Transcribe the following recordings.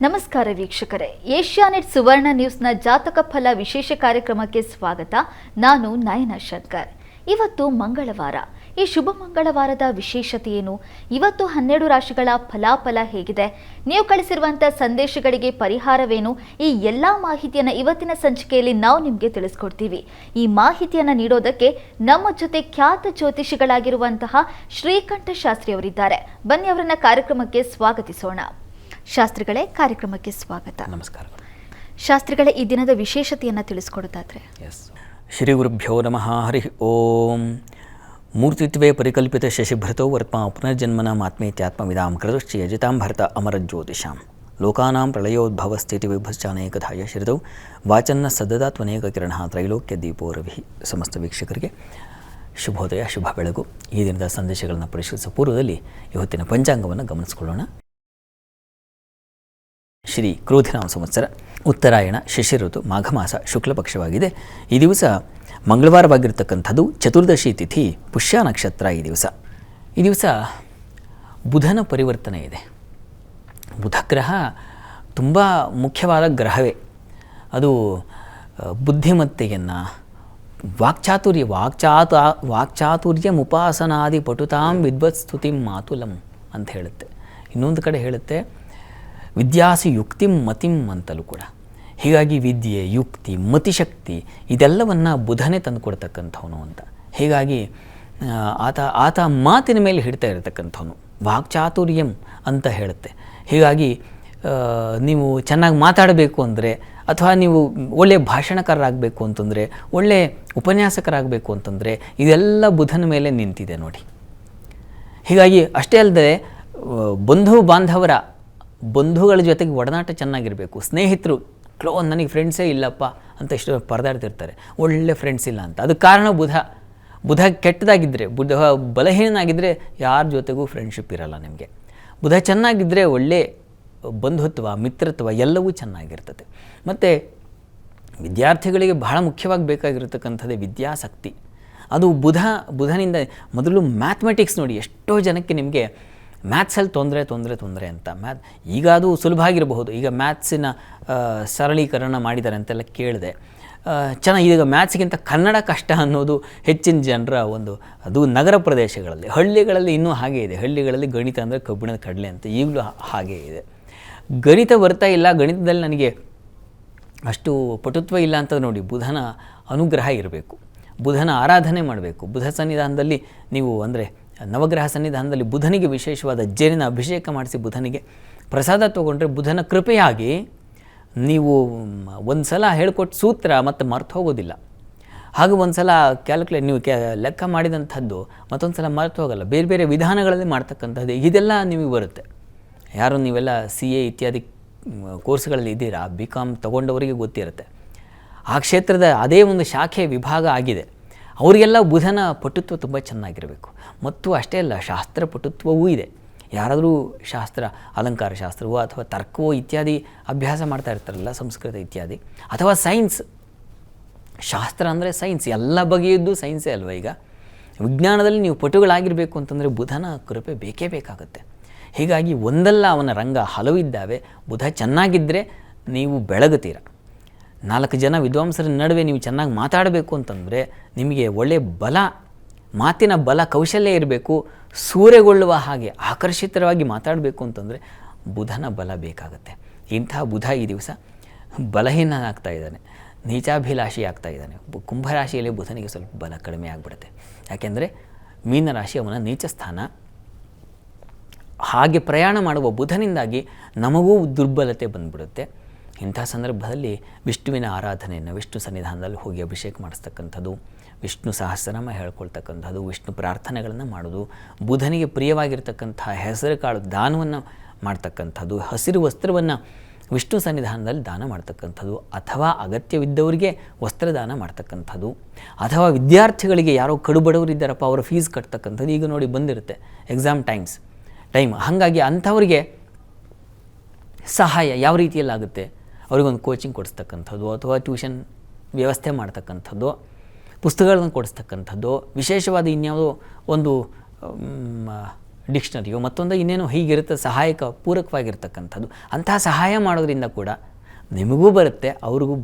ನಮಸ್ಕಾರ ವೀಕ್ಷಕರೇ, ಏಷ್ಯಾನೆಟ್ ಸುವರ್ಣ ನ್ಯೂಸ್ನ ಜಾತಕ ಫಲ ವಿಶೇಷ ಕಾರ್ಯಕ್ರಮಕ್ಕೆ ಸ್ವಾಗತ. ನಾನು ನಯನ ಶಂಕರ್. ಇವತ್ತು ಮಂಗಳವಾರ. ಈ ಶುಭ ಮಂಗಳವಾರದ ವಿಶೇಷತೆ ಏನು? ಇವತ್ತು 12 ರಾಶಿಗಳ ಫಲಾಫಲ ಹೇಗಿದೆ? ನೀವು ಕಳಿಸಿರುವಂಥ ಸಂದೇಶಗಳಿಗೆ ಪರಿಹಾರವೇನು? ಈ ಎಲ್ಲ ಮಾಹಿತಿಯನ್ನು ಇವತ್ತಿನ ಸಂಚಿಕೆಯಲ್ಲಿ ನಾವು ನಿಮಗೆ ತಿಳಿಸ್ಕೊಡ್ತೀವಿ. ಈ ಮಾಹಿತಿಯನ್ನು ನೀಡೋದಕ್ಕೆ ನಮ್ಮ ಜೊತೆ ಖ್ಯಾತ ಜ್ಯೋತಿಷಿಗಳಾಗಿರುವಂತಹ ಶ್ರೀಕಂಠ ಶಾಸ್ತ್ರಿ ಅವರಿದ್ದಾರೆ. ಬನ್ನಿ ಅವರನ್ನ ಕಾರ್ಯಕ್ರಮಕ್ಕೆ ಸ್ವಾಗತಿಸೋಣ. ಶಾಸ್ತ್ರಿಗಳೇ, ಕಾರ್ಯಕ್ರಮಕ್ಕೆ ಸ್ವಾಗತ. ನಮಸ್ಕಾರ ಶಾಸ್ತ್ರಿಗಳೇ, ಈ ದಿನದ ವಿಶೇಷತೆಯನ್ನು ತಿಳಿಸ್ಕೊಡೋದಾದ್ರೆ? ಶ್ರೀ ಗುರುಭ್ಯೋ ನಮಃ. ಹರಿ ಓಂ. ಮೂರ್ತಿತ್ವೇ ಪರಿಕಲ್ಪಿತ ಶಶಿಭೃತೋ ವರ್ತ್ಮ ಪುನರ್ಜನ್ಮನ ಆತ್ಮೇತ್ಯಾತ್ಮವಿದಾಂ ಕೃತಶ್ಚ ಯಜಿತಾಂ ಭರತ ಅಮರಜ್ಯೋತಿಷಾಂ ಲೋಕಾನಾಂ ಪ್ರಳಯೋದ್ಭವಸ್ಥಿತಿ ವಿಭಶ್ಚಾನೇಕಧಾಯ ಶ್ರಿತೌ ವಾಚನ್ನ ಸದದಾತ್ವನೇಕ ಕಿರಣ ತ್ರೈಲೋಕ್ಯ ದೀಪೋ ರವಿ. ಸಮಸ್ತ ವೀಕ್ಷಕರಿಗೆ ಶುಭೋದಯ, ಶುಭ ಬೆಳಗು. ಈ ದಿನದ ಸಂದೇಶಗಳನ್ನು ಪರಿಶೀಲಿಸುವ ಪೂರ್ವದಲ್ಲಿ ಇವತ್ತಿನ ಪಂಚಾಂಗವನ್ನು ಗಮನಿಸಿಕೊಳ್ಳೋಣ. ಶ್ರೀ ಕ್ರೋಧಿನಾಮ ಸಂವತ್ಸರ, ಉತ್ತರಾಯಣ, ಶಿಶಿರ ಋತು, ಮಾಘ ಮಾಸ, ಶುಕ್ಲ ಪಕ್ಷವಾಗಿದೆ. ಈ ದಿವಸ ಮಂಗಳವಾರವಾಗಿರ್ತಕ್ಕಂಥದ್ದು. ಚತುರ್ದಶಿ ತಿಥಿ, ಪುಷ್ಯ ನಕ್ಷತ್ರ. ಈ ದಿವಸ ಬುಧನ ಪರಿವರ್ತನೆ ಇದೆ. ಬುಧ ಗ್ರಹ ತುಂಬ ಮುಖ್ಯವಾದ ಗ್ರಹವೇ. ಅದು ಬುದ್ಧಿಮತ್ತೆಯನ್ನು, ವಾಕ್ಚಾತುರ್ಯ ಮುಪಾಸನಾದಿ ಪಟುತಾಂ ವಿದ್ವತ್ ಸ್ತುತಿಂ ಮಾತುಲಂ ಅಂತ ಹೇಳುತ್ತೆ. ಇನ್ನೊಂದು ಕಡೆ ಹೇಳುತ್ತೆ ವಿದ್ಯಾಸಿ ಯುಕ್ತಿಂ ಮತಿಂ ಅಂತಲೂ ಕೂಡ. ಹೀಗಾಗಿ ವಿದ್ಯೆ, ಯುಕ್ತಿ, ಮತಿಶಕ್ತಿ ಇದೆಲ್ಲವನ್ನು ಬುಧನೇ ತಂದುಕೊಡ್ತಕ್ಕಂಥವನು ಅಂತ. ಹೀಗಾಗಿ ಆತ ಮಾತಿನ ಮೇಲೆ ಹಿಡ್ತಾ ಇರತಕ್ಕಂಥವನು. ವಾಕ್ಚಾತುರ್ಯಂ ಅಂತ ಹೇಳುತ್ತೆ. ಹೀಗಾಗಿ ನೀವು ಚೆನ್ನಾಗಿ ಮಾತಾಡಬೇಕು ಅಂದರೆ, ಅಥವಾ ನೀವು ಒಳ್ಳೆಯ ಭಾಷಣಕಾರರಾಗಬೇಕು ಅಂತಂದರೆ, ಒಳ್ಳೆಯ ಉಪನ್ಯಾಸಕರಾಗಬೇಕು ಅಂತಂದರೆ, ಇದೆಲ್ಲ ಬುಧನ ಮೇಲೆ ನಿಂತಿದೆ ನೋಡಿ. ಹೀಗಾಗಿ ಅಷ್ಟೇ ಅಲ್ಲದೆ ಬಂಧುಗಳ ಜೊತೆಗೆ ಒಡನಾಟ ಚೆನ್ನಾಗಿರಬೇಕು. ಸ್ನೇಹಿತರು, ನನಗೆ ಫ್ರೆಂಡ್ಸೇ ಇಲ್ಲಪ್ಪ ಅಂತ ಇಷ್ಟು ಪರದಾಡ್ತಿರ್ತಾರೆ, ಒಳ್ಳೆ ಫ್ರೆಂಡ್ಸ್ ಇಲ್ಲ ಅಂತ. ಅದಕ್ಕೆ ಕಾರಣ ಬುಧ ಕೆಟ್ಟದಾಗಿದ್ದರೆ, ಬುಧ ಬಲಹೀನಾಗಿದ್ದರೆ ಯಾರ ಜೊತೆಗೂ ಫ್ರೆಂಡ್ಶಿಪ್ ಇರಲ್ಲ ನಿಮಗೆ. ಬುಧ ಚೆನ್ನಾಗಿದ್ದರೆ ಒಳ್ಳೆ ಬಂಧುತ್ವ, ಮಿತ್ರತ್ವ ಎಲ್ಲವೂ ಚೆನ್ನಾಗಿರ್ತದೆ. ಮತ್ತು ವಿದ್ಯಾರ್ಥಿಗಳಿಗೆ ಬಹಳ ಮುಖ್ಯವಾಗಿ ಬೇಕಾಗಿರತಕ್ಕಂಥದ್ದೇ ವಿದ್ಯಾಸಕ್ತಿ. ಅದು ಬುಧನಿಂದ ಮೊದಲು ಮ್ಯಾಥಮೆಟಿಕ್ಸ್ ನೋಡಿ, ಎಷ್ಟೋ ಜನಕ್ಕೆ ನಿಮಗೆ ಮ್ಯಾಥ್ಸಲ್ಲಿ ತೊಂದರೆ ಅಂತ. ಈಗ ಅದು ಸುಲಭ ಆಗಿರಬಹುದು. ಈಗ ಮ್ಯಾಥ್ಸಿನ ಸರಳೀಕರಣ ಮಾಡಿದ್ದಾರೆ ಅಂತೆಲ್ಲ ಕೇಳಿದೆ. ಚೆನ್ನಾಗಿ. ಈಗ ಮ್ಯಾಥ್ಸ್ಗಿಂತ ಕನ್ನಡ ಕಷ್ಟ ಅನ್ನೋದು ಹೆಚ್ಚಿನ ಜನರ ಅದು ನಗರ ಪ್ರದೇಶಗಳಲ್ಲಿ. ಹಳ್ಳಿಗಳಲ್ಲಿ ಇನ್ನೂ ಹಾಗೇ ಇದೆ. ಹಳ್ಳಿಗಳಲ್ಲಿ ಗಣಿತ ಅಂದರೆ ಕಬ್ಬಿಣದ ಕಡಲೆ ಅಂತ ಈಗಲೂ ಹಾಗೇ ಇದೆ. ಗಣಿತ ಬರ್ತಾ ಇಲ್ಲ, ಗಣಿತದಲ್ಲಿ ನನಗೆ ಅಷ್ಟು ಪಟುತ್ವ ಇಲ್ಲ ಅಂತ ನೋಡಿ, ಬುಧನ ಅನುಗ್ರಹ ಇರಬೇಕು, ಬುಧನ ಆರಾಧನೆ ಮಾಡಬೇಕು. ಬುಧ ಸನ್ನಿಧಾನದಲ್ಲಿ ನೀವು ಅಂದರೆ ನವಗ್ರಹ ಸನ್ನಿಧಾನದಲ್ಲಿ ಬುಧನಿಗೆ ವಿಶೇಷವಾದ ಜೇನಿನ ಅಭಿಷೇಕ ಮಾಡಿಸಿ ಬುಧನಿಗೆ ಪ್ರಸಾದ ತೊಗೊಂಡ್ರೆ, ಬುಧನ ಕೃಪೆಯಾಗಿ ನೀವು ಒಂದು ಸಲ ಹೇಳ್ಕೊಟ್ಟು ಸೂತ್ರ ಮತ್ತು ಮರ್ತು ಹೋಗೋದಿಲ್ಲ. ಹಾಗೆ ಒಂದು ಸಲ ನೀವು ಲೆಕ್ಕ ಮಾಡಿದಂಥದ್ದು ಮತ್ತೊಂದು ಸಲ ಮರ್ತು ಹೋಗಲ್ಲ. ಬೇರೆ ಬೇರೆ ವಿಧಾನಗಳಲ್ಲಿ ಮಾಡ್ತಕ್ಕಂಥದ್ದು ಇದೆಲ್ಲ ನಿಮಗೆ ಬರುತ್ತೆ. ಯಾರು ನೀವೆಲ್ಲ CA ಇತ್ಯಾದಿ ಕೋರ್ಸ್ಗಳಲ್ಲಿ ಇದ್ದೀರಾ, BCom ತೊಗೊಂಡವರಿಗೆ ಗೊತ್ತಿರುತ್ತೆ. ಆ ಕ್ಷೇತ್ರದ ಅದೇ ಒಂದು ಶಾಖೆ ವಿಭಾಗ ಆಗಿದೆ. ಅವರಿಗೆಲ್ಲ ಬುಧನ ಪಟುತ್ವ ತುಂಬ ಚೆನ್ನಾಗಿರಬೇಕು. ಮತ್ತು ಅಷ್ಟೇ ಅಲ್ಲ, ಶಾಸ್ತ್ರ ಪಟುತ್ವವೂ ಇದೆ. ಯಾರಾದರೂ ಶಾಸ್ತ್ರ, ಅಲಂಕಾರ ಶಾಸ್ತ್ರವೋ ಅಥವಾ ತರ್ಕವೋ ಇತ್ಯಾದಿ ಅಭ್ಯಾಸ ಮಾಡ್ತಾ ಇರ್ತಾರಲ್ಲ, ಸಂಸ್ಕೃತ ಇತ್ಯಾದಿ, ಅಥವಾ ಸೈನ್ಸ್. ಶಾಸ್ತ್ರ ಅಂದರೆ ಸೈನ್ಸ್, ಎಲ್ಲ ಬಗೆಯದ್ದು ಸೈನ್ಸೇ ಅಲ್ವ. ಈಗ ವಿಜ್ಞಾನದಲ್ಲಿ ನೀವು ಪಟುಗಳಾಗಿರಬೇಕು ಅಂತಂದರೆ ಬುಧನ ಕೃಪೆ ಬೇಕೇ ಬೇಕಾಗುತ್ತೆ. ಹೀಗಾಗಿ ಒಂದಲ್ಲ ಅವನ ರಂಗ ಹಲವಿದ್ದಾವೆ. ಬುಧ ಚೆನ್ನಾಗಿದ್ದರೆ ನೀವು ಬೆಳಗುತ್ತೀರ. 4 ಜನ ವಿದ್ವಾಂಸರ ನಡುವೆ ನೀವು ಚೆನ್ನಾಗಿ ಮಾತಾಡಬೇಕು ಅಂತಂದರೆ ನಿಮಗೆ ಒಳ್ಳೆಯ ಮಾತಿನ ಬಲ, ಕೌಶಲ್ಯ ಇರಬೇಕು. ಸೂರೆಗೊಳ್ಳುವ ಹಾಗೆ ಆಕರ್ಷಿತವಾಗಿ ಮಾತಾಡಬೇಕು ಅಂತಂದರೆ ಬುಧನ ಬಲ ಬೇಕಾಗುತ್ತೆ. ಇಂತಹ ಬುಧ ಈ ದಿವಸ ಬಲಹೀನನಾಗ್ತಾ ಇದ್ದಾನೆ, ನೀಚಾಭಿಲಾಷಿ ಆಗ್ತಾ ಇದ್ದಾನೆ. ಕುಂಭರಾಶಿಯಲ್ಲಿ ಬುಧನಿಗೆ ಸ್ವಲ್ಪ ಬಲ ಕಡಿಮೆ ಆಗಿಬಿಡುತ್ತೆ. ಯಾಕೆಂದರೆ ಮೀನರಾಶಿ ಅವನ ನೀಚ ಸ್ಥಾನ. ಹಾಗೆ ಪ್ರಯಾಣ ಮಾಡುವ ಬುಧನಿಂದಾಗಿ ನಮಗೂ ದುರ್ಬಲತೆ ಬಂದುಬಿಡುತ್ತೆ. ಇಂಥ ಸಂದರ್ಭದಲ್ಲಿ ವಿಷ್ಣುವಿನ ಆರಾಧನೆಯನ್ನು, ವಿಷ್ಣು ಸನ್ನಿಧಾನದಲ್ಲಿ ಹೋಗಿ ಅಭಿಷೇಕ ಮಾಡಿಸ್ತಕ್ಕಂಥದ್ದು, ವಿಷ್ಣು ಸಹಸ್ರನಾಮ ಹೇಳ್ಕೊಳ್ತಕ್ಕಂಥದ್ದು, ವಿಷ್ಣು ಪ್ರಾರ್ಥನೆಗಳನ್ನು ಮಾಡೋದು, ಬುಧನಿಗೆ ಪ್ರಿಯವಾಗಿರ್ತಕ್ಕಂಥ ಹೆಸರು ಕಾಳು ದಾನವನ್ನು ಮಾಡ್ತಕ್ಕಂಥದ್ದು, ಹಸಿರು ವಸ್ತ್ರವನ್ನು ವಿಷ್ಣು ಸನ್ನಿಧಾನದಲ್ಲಿ ದಾನ ಮಾಡ್ತಕ್ಕಂಥದ್ದು, ಅಥವಾ ಅಗತ್ಯವಿದ್ದವರಿಗೆ ವಸ್ತ್ರದಾನ ಮಾಡ್ತಕ್ಕಂಥದ್ದು, ಅಥವಾ ವಿದ್ಯಾರ್ಥಿಗಳಿಗೆ ಯಾರೋ ಕಡುಬಡವರಿದ್ದಾರಪ್ಪ ಅವರ ಫೀಸ್ ಕಟ್ತಕ್ಕಂಥದ್ದು. ಈಗ ನೋಡಿ ಬಂದಿರುತ್ತೆ ಎಕ್ಸಾಮ್ ಟೈಮ್. ಹಾಗಾಗಿ ಅಂಥವರಿಗೆ ಸಹಾಯ ಯಾವ ರೀತಿಯಲ್ಲಾಗುತ್ತೆ, ಅವರಿಗೊಂದು ಕೋಚಿಂಗ್ ಕೊಡಿಸ್ತಕ್ಕಂಥದ್ದು, ಅಥವಾ ಟ್ಯೂಷನ್ ವ್ಯವಸ್ಥೆ ಮಾಡ್ತಕ್ಕಂಥದ್ದು, ಪುಸ್ತಕಗಳನ್ನು ಕೊಡಿಸ್ತಕ್ಕಂಥದ್ದು, ವಿಶೇಷವಾದ ಇನ್ಯಾವುದೋ ಒಂದು ಡಿಕ್ಷನರಿಯೋ ಮತ್ತೊಂದು ಇನ್ನೇನೋ ಹೀಗಿರುತ್ತೆ, ಸಹಾಯಕ ಪೂರಕವಾಗಿರ್ತಕ್ಕಂಥದ್ದು. ಅಂತಹ ಸಹಾಯ ಮಾಡೋದ್ರಿಂದ ಕೂಡ ನಿಮಗೂ ಬರುತ್ತೆ, ಅವ್ರಿಗೂ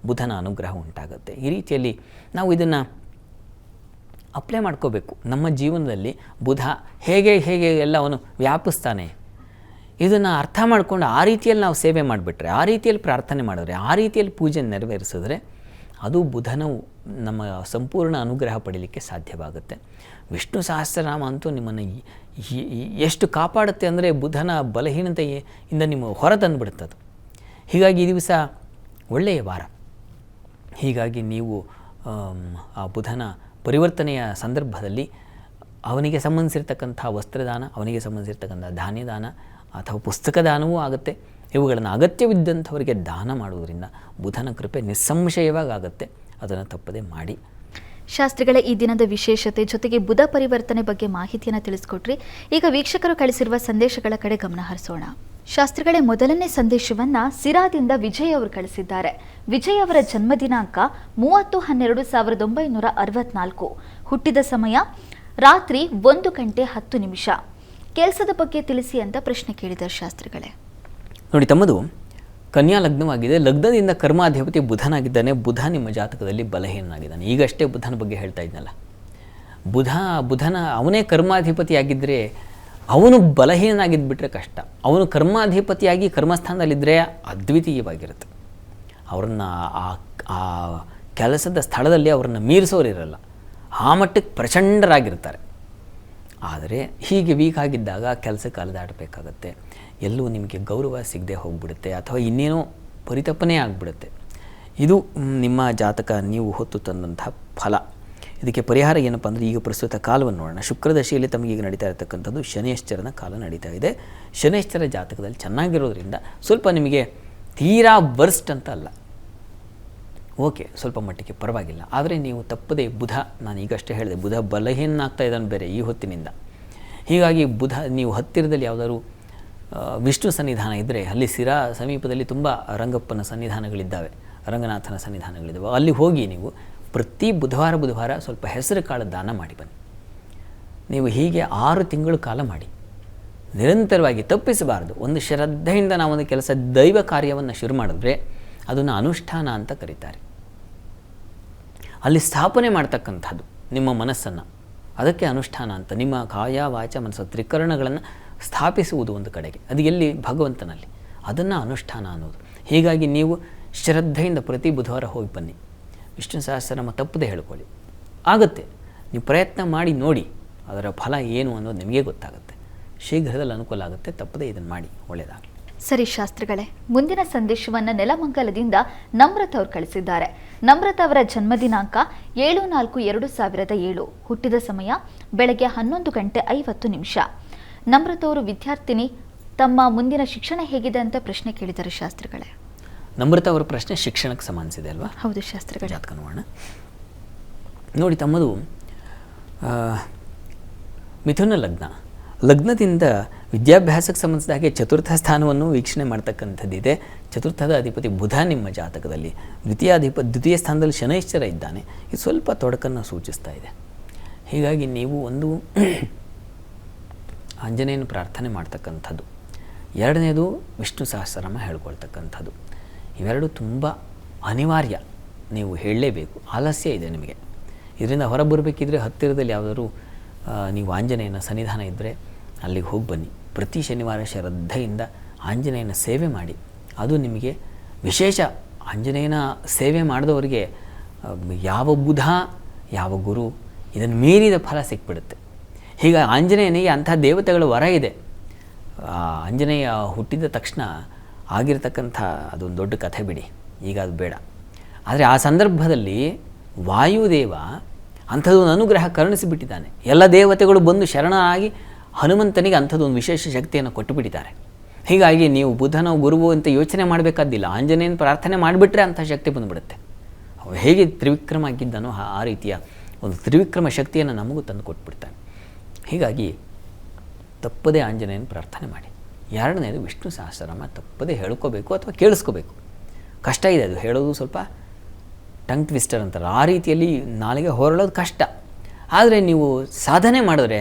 ಬುಧನ ಅನುಗ್ರಹ ಉಂಟಾಗುತ್ತೆ. ಈ ರೀತಿಯಲ್ಲಿ ನಾವು ಇದನ್ನು ಅಪ್ಲೈ ಮಾಡ್ಕೋಬೇಕು ನಮ್ಮ ಜೀವನದಲ್ಲಿ. ಬುಧ ಹೇಗೆ ಹೇಗೆ ಎಲ್ಲವನ್ನು ವ್ಯಾಪಿಸ್ತಾನೆ ಇದನ್ನು ಅರ್ಥ ಮಾಡಿಕೊಂಡು ಆ ರೀತಿಯಲ್ಲಿ ನಾವು ಸೇವೆ ಮಾಡಿಬಿಟ್ರೆ, ಆ ರೀತಿಯಲ್ಲಿ ಪ್ರಾರ್ಥನೆ ಮಾಡಿದ್ರೆ, ಆ ರೀತಿಯಲ್ಲಿ ಪೂಜೆ ನೆರವೇರಿಸಿದ್ರೆ ಅದು ಬುಧನ ನಮ್ಮ ಸಂಪೂರ್ಣ ಅನುಗ್ರಹ ಪಡೀಲಿಕ್ಕೆ ಸಾಧ್ಯವಾಗುತ್ತೆ. ವಿಷ್ಣು ಸಹಸ್ರನಾಮ ಅಂತೂ ನಿಮ್ಮನ್ನು ಎಷ್ಟು ಕಾಪಾಡುತ್ತೆ ಅಂದರೆ ಬುಧನ ಬಲಹೀನತೆಯಿಂದ ನಿಮ್ಮ ಹೊರ ತಂದುಬಿಡುತ್ತದು. ಹೀಗಾಗಿ ಈ ದಿವಸ ಒಳ್ಳೆಯ ವಾರ. ಹೀಗಾಗಿ ನೀವು ಆ ಬುಧನ ಪರಿವರ್ತನೆಯ ಸಂದರ್ಭದಲ್ಲಿ ಅವನಿಗೆ ಸಂಬಂಧಿಸಿರ್ತಕ್ಕಂಥ ವಸ್ತ್ರದಾನ, ಅವನಿಗೆ ಸಂಬಂಧಿಸಿರ್ತಕ್ಕಂಥ ಧಾನ್ಯದಾನ ಅಥವಾ ಪುಸ್ತಕ ದಾನವೂ ಆಗುತ್ತೆ. ಇವುಗಳನ್ನು ಅಗತ್ಯವಿದ್ದಂಥವರಿಗೆ ದಾನ ಮಾಡುವುದರಿಂದ ಬುಧನ ಕೃಪೆ ನಿಸ್ಸಂಶಯವಾಗಿ ಆಗುತ್ತೆ. ಅದನ್ನು ತಪ್ಪದೆ ಮಾಡಿ. ಶಾಸ್ತ್ರಿಗಳ ಈ ದಿನದ ವಿಶೇಷತೆ ಜೊತೆಗೆ ಬುಧ ಪರಿವರ್ತನೆ ಬಗ್ಗೆ ಮಾಹಿತಿಯನ್ನು ತಿಳಿಸ್ಕೊಟ್ರಿ. ಈಗ ವೀಕ್ಷಕರು ಕಳಿಸಿರುವ ಸಂದೇಶಗಳ ಕಡೆ ಗಮನ ಹರಿಸೋಣ. ಶಾಸ್ತ್ರಿಗಳೇ, ಮೊದಲನೇ ಸಂದೇಶವನ್ನ ಸಿರಾದಿಂದ ವಿಜಯ್ ಅವರು ಕಳಿಸಿದ್ದಾರೆ. ವಿಜಯ್ ಅವರ ಜನ್ಮ ದಿನಾಂಕ 30/12/1964. ಹುಟ್ಟಿದ ಸಮಯ ರಾತ್ರಿ 1:10. ಕೆಲಸದ ಬಗ್ಗೆ ತಿಳಿಸಿ ಅಂತ ಪ್ರಶ್ನೆ ಕೇಳಿದ್ದಾರೆ ಶಾಸ್ತ್ರಿಗಳೇ. ನೋಡಿ ತಮ್ಮದು ಕನ್ಯಾ ಲಗ್ನವಾಗಿದೆ. ಲಗ್ನದಿಂದ ಕರ್ಮಾಧಿಪತಿ ಬುಧನಾಗಿದ್ದಾನೆ. ಬುಧ ನಿಮ್ಮ ಜಾತಕದಲ್ಲಿ ಬಲಹೀನಾಗಿದ್ದಾನೆ. ಈಗಷ್ಟೇ ಬುಧನ ಬಗ್ಗೆ ಹೇಳ್ತಾ ಇದ್ನಲ್ಲ. ಬುಧನ ಅವನೇ ಕರ್ಮಾಧಿಪತಿಯಾಗಿದ್ದರೆ ಅವನು ಬಲಹೀನಾಗಿದ್ದುಬಿಟ್ರೆ ಕಷ್ಟ. ಅವನು ಕರ್ಮಾಧಿಪತಿಯಾಗಿ ಕರ್ಮಸ್ಥಾನದಲ್ಲಿದ್ದರೆ ಅದ್ವಿತೀಯವಾಗಿರುತ್ತೆ. ಅವರನ್ನು ಆ ಕೆಲಸದ ಸ್ಥಳದಲ್ಲಿ ಅವರನ್ನು ಮೀರಿಸೋರಿರಲ್ಲ. ಆ ಮಟ್ಟಕ್ಕೆ ಪ್ರಚಂಡರಾಗಿರ್ತಾರೆ. ಆದರೆ ಹೀಗೆ ವೀಕ್ ಆಗಿದ್ದಾಗ ಕೆಲಸಕ್ಕೆ ಅಲೆದಾಡಬೇಕಾಗತ್ತೆ. ಎಲ್ಲೂ ನಿಮಗೆ ಗೌರವ ಸಿಗದೆ ಹೋಗಿಬಿಡುತ್ತೆ ಅಥವಾ ಇನ್ನೇನೋ ಪರಿತಪನೆ ಆಗಿಬಿಡುತ್ತೆ. ಇದು ನಿಮ್ಮ ಜಾತಕ ನೀವು ಹೊತ್ತು ತಂದಂಥ ಫಲ. ಇದಕ್ಕೆ ಪರಿಹಾರ ಏನಪ್ಪ ಅಂದರೆ ಈಗ ಪ್ರಸ್ತುತ ಕಾಲವನ್ನು ನೋಡೋಣ. ಶುಕ್ರದಶೆಯಲ್ಲಿ ತಮಗೆ ಈಗ ನಡೀತಾ ಇರತಕ್ಕಂಥದ್ದು ಶನೈಶ್ಚರನ ಕಾಲ ನಡೀತಾ ಇದೆ. ಶನೈಶ್ಚರ ಜಾತಕದಲ್ಲಿ ಚೆನ್ನಾಗಿರೋದ್ರಿಂದ ಸ್ವಲ್ಪ ನಿಮಗೆ ತೀರಾ ವರ್ಸ್ಟ್ ಅಂತ ಅಲ್ಲ, ಓಕೆ, ಸ್ವಲ್ಪ ಮಟ್ಟಿಗೆ ಪರವಾಗಿಲ್ಲ. ಆದರೆ ನೀವು ತಪ್ಪದೇ ಬುಧ, ನಾನು ಈಗಷ್ಟೇ ಹೇಳಿದೆ, ಬುಧ ಬಲಹೀನಾಗ್ತಾ ಇದ್ದಾನೆ ಬೇರೆ ಈ ಹೊತ್ತಿನಿಂದ. ಹೀಗಾಗಿ ಬುಧ ನೀವು ಹತ್ತಿರದಲ್ಲಿ ಯಾವುದಾದ್ರು ವಿಷ್ಣು ಸನ್ನಿಧಾನ ಇದ್ದರೆ ಅಲ್ಲಿ ಸಿರಾ ಸಮೀಪದಲ್ಲಿ ತುಂಬ ರಂಗಪ್ಪನ ಸನ್ನಿಧಾನಗಳಿದ್ದಾವೆ, ರಂಗನಾಥನ ಸನ್ನಿಧಾನಗಳಿದ್ದಾವೆ. ಅಲ್ಲಿ ಹೋಗಿ ನೀವು ಪ್ರತಿ ಬುಧವಾರ ಸ್ವಲ್ಪ ಹೆಸರು ಕಾಳು ದಾನ ಮಾಡಿ ಬನ್ನಿ. ನೀವು ಹೀಗೆ 6 ತಿಂಗಳ ಕಾಲ ಮಾಡಿ, ನಿರಂತರವಾಗಿ ತಪ್ಪಿಸಬಾರದು. ಒಂದು ಶ್ರದ್ಧೆಯಿಂದ ನಾವೊಂದು ಕೆಲಸ ದೈವ ಕಾರ್ಯವನ್ನು ಶುರು ಮಾಡಿದ್ರೆ ಅದನ್ನು ಅನುಷ್ಠಾನ ಅಂತ ಕರೀತಾರೆ. ಅಲ್ಲಿ ಸ್ಥಾಪನೆ ಮಾಡ್ತಕ್ಕಂಥದ್ದು ನಿಮ್ಮ ಮನಸ್ಸನ್ನು, ಅದಕ್ಕೆ ಅನುಷ್ಠಾನ ಅಂತ. ನಿಮ್ಮ ಕಾಯ ವಾಚ ಮನಸ್ಸು ತ್ರಿಕರಣಗಳನ್ನು ಸ್ಥಾಪಿಸುವುದು ಒಂದು ಕಡೆಗೆ, ಅದು ಎಲ್ಲಿ? ಭಗವಂತನಲ್ಲಿ. ಅದನ್ನು ಅನುಷ್ಠಾನ ಅನ್ನೋದು. ಹೀಗಾಗಿ ನೀವು ಶ್ರದ್ಧೆಯಿಂದ ಪ್ರತಿ ಬುಧವಾರ ಹೋಗಿ ಬನ್ನಿ. ವಿಷ್ಣು ಸಹಸ್ರನಾಮ ತಪ್ಪದೆ ಹೇಳ್ಕೊಳ್ಳಿ. ಆಗುತ್ತೆ, ನೀವು ಪ್ರಯತ್ನ ಮಾಡಿ ನೋಡಿ, ಅದರ ಫಲ ಏನು ಅನ್ನೋದು ನಿಮಗೆ ಗೊತ್ತಾಗುತ್ತೆ. ಶೀಘ್ರದಲ್ಲಿ ಅನುಕೂಲ ಆಗುತ್ತೆ. ತಪ್ಪದೆ ಇದನ್ನು ಮಾಡಿ, ಒಳ್ಳೆಯದಾಗಲಿ. ಸರಿ ಶಾಸ್ತ್ರಿಗಳೇ, ಮುಂದಿನ ಸಂದೇಶವನ್ನು ನೆಲಮಂಗಲದಿಂದ ನಮ್ರತ ಅವರು ಕಳಿಸಿದ್ದಾರೆ. ನಮ್ರತ ಅವರ ಜನ್ಮ ದಿನಾಂಕ 7/4/2007. ಹುಟ್ಟಿದ ಸಮಯ ಬೆಳಗ್ಗೆ 11:50. ನಮ್ರತ ಅವರು ವಿದ್ಯಾರ್ಥಿನಿ. ತಮ್ಮ ಮುಂದಿನ ಶಿಕ್ಷಣ ಹೇಗಿದೆ ಅಂತ ಪ್ರಶ್ನೆ ಕೇಳಿದ್ದಾರೆ ಶಾಸ್ತ್ರಿಗಳೇ. ನಮ್ರತ ಅವರ ಪ್ರಶ್ನೆ ಶಿಕ್ಷಣಕ್ಕೆ ಸಂಬಂಧಿಸಿದೆ ಅಲ್ವಾ? ಹೌದು ಶಾಸ್ತ್ರಿಗಳೇ. ಜಾತಕ ನೋಡೋಣ. ನೋಡಿ ತಮ್ಮದು ಮಿಥುನ ಲಗ್ನದಿಂದ ವಿದ್ಯಾಭ್ಯಾಸಕ್ಕೆ ಸಂಬಂಧಿಸಿದ ಹಾಗೆ ಚತುರ್ಥ ಸ್ಥಾನವನ್ನು ವೀಕ್ಷಣೆ ಮಾಡ್ತಕ್ಕಂಥದ್ದಿದೆ. ಚತುರ್ಥದ ಅಧಿಪತಿ ಬುಧ ನಿಮ್ಮ ಜಾತಕದಲ್ಲಿ, ದ್ವಿತೀಯ ಸ್ಥಾನದಲ್ಲಿ ಶನೈಶ್ಚರ ಇದ್ದಾನೆ. ಇದು ಸ್ವಲ್ಪ ತೊಡಕನ್ನು ಸೂಚಿಸ್ತಾ ಇದೆ. ಹೀಗಾಗಿ ನೀವು ಒಂದು ಆಂಜನೇಯನ ಪ್ರಾರ್ಥನೆ ಮಾಡ್ತಕ್ಕಂಥದ್ದು, ಎರಡನೇದು ವಿಷ್ಣು ಸಹಸ್ರನಾಮ ಹೇಳ್ಕೊಳ್ತಕ್ಕಂಥದ್ದು, ಇವೆರಡು ತುಂಬ ಅನಿವಾರ್ಯ. ನೀವು ಹೇಳಲೇಬೇಕು. ಆಲಸ್ಯ ಇದೆ ನಿಮಗೆ. ಇದರಿಂದ ಹೊರಬರಬೇಕಿದ್ರೆ ಹತ್ತಿರದಲ್ಲಿ ಯಾವುದಾದ್ರು ನೀವು ಆಂಜನೇಯನ ಸನ್ನಿಧಾನ ಇದ್ದರೆ ಅಲ್ಲಿಗೆ ಹೋಗಿ ಬನ್ನಿ. ಪ್ರತಿ ಶನಿವಾರ ಶ್ರದ್ಧೆಯಿಂದ ಆಂಜನೇಯನ ಸೇವೆ ಮಾಡಿ. ಅದು ನಿಮಗೆ ವಿಶೇಷ. ಆಂಜನೇಯನ ಸೇವೆ ಮಾಡಿದವರಿಗೆ ಯಾವ ಬುಧ ಯಾವ ಗುರು ಇದನ್ನು ಮೀರಿದ ಫಲ ಸಿಕ್ಬಿಡುತ್ತೆ. ಹೀಗೆ ಆಂಜನೇಯನಿಗೆ ಅಂಥ ದೇವತೆಗಳ ವರ ಇದೆ. ಆಂಜನೇಯ ಹುಟ್ಟಿದ ತಕ್ಷಣ ಆಗಿರತಕ್ಕಂಥ ಅದೊಂದು ದೊಡ್ಡ ಕಥೆ ಬಿಡಿ, ಈಗ ಅದು ಬೇಡ. ಆದರೆ ಆ ಸಂದರ್ಭದಲ್ಲಿ ವಾಯುದೇವ ಅಂಥದ್ದೊಂದು ಅನುಗ್ರಹ ಕರುಣಿಸಿಬಿಟ್ಟಿದ್ದಾನೆ. ಎಲ್ಲ ದೇವತೆಗಳು ಬಂದು ಶರಣಾಗಿ ಹನುಮಂತನಿಗೆ ಅಂಥದ್ದೊಂದು ವಿಶೇಷ ಶಕ್ತಿಯನ್ನು ಕೊಟ್ಟುಬಿಟ್ಟಿದ್ದಾರೆ. ಹೀಗಾಗಿ ನೀವು ಬುಧನ ಗುರುವು ಅಂತ ಯೋಚನೆ ಮಾಡಬೇಕಾದ್ದಿಲ್ಲ. ಆಂಜನೇಯನ ಪ್ರಾರ್ಥನೆ ಮಾಡಿಬಿಟ್ರೆ ಅಂಥ ಶಕ್ತಿ ಬಂದುಬಿಡುತ್ತೆ. ಅವು ಹೇಗೆ ತ್ರಿವಿಕ್ರಮ ಆಗಿದ್ದಾನೋ ಆ ರೀತಿಯ ಒಂದು ತ್ರಿವಿಕ್ರಮ ಶಕ್ತಿಯನ್ನು ನಮಗೂ ತಂದು ಕೊಟ್ಬಿಡ್ತಾನೆ. ಹೀಗಾಗಿ ತಪ್ಪದೇ ಆಂಜನೇಯನ ಪ್ರಾರ್ಥನೆ ಮಾಡಿ. ಎರಡನೇದು ವಿಷ್ಣು ಸಹಸ್ರನಾಮ ತಪ್ಪದೇ ಹೇಳ್ಕೋಬೇಕು ಅಥವಾ ಕೇಳಿಸ್ಕೋಬೇಕು. ಕಷ್ಟ ಇದೆ ಅದು ಹೇಳೋದು, ಸ್ವಲ್ಪ ಟಂಗ್ ಟ್ವಿಸ್ಟರ್ ಅಂತಾರೆ. ಆ ರೀತಿಯಲ್ಲಿ ನಾಲಿಗೆ ಹೊರಳೋದು ಕಷ್ಟ. ಆದರೆ ನೀವು ಸಾಧನೆ ಮಾಡಿದ್ರೆ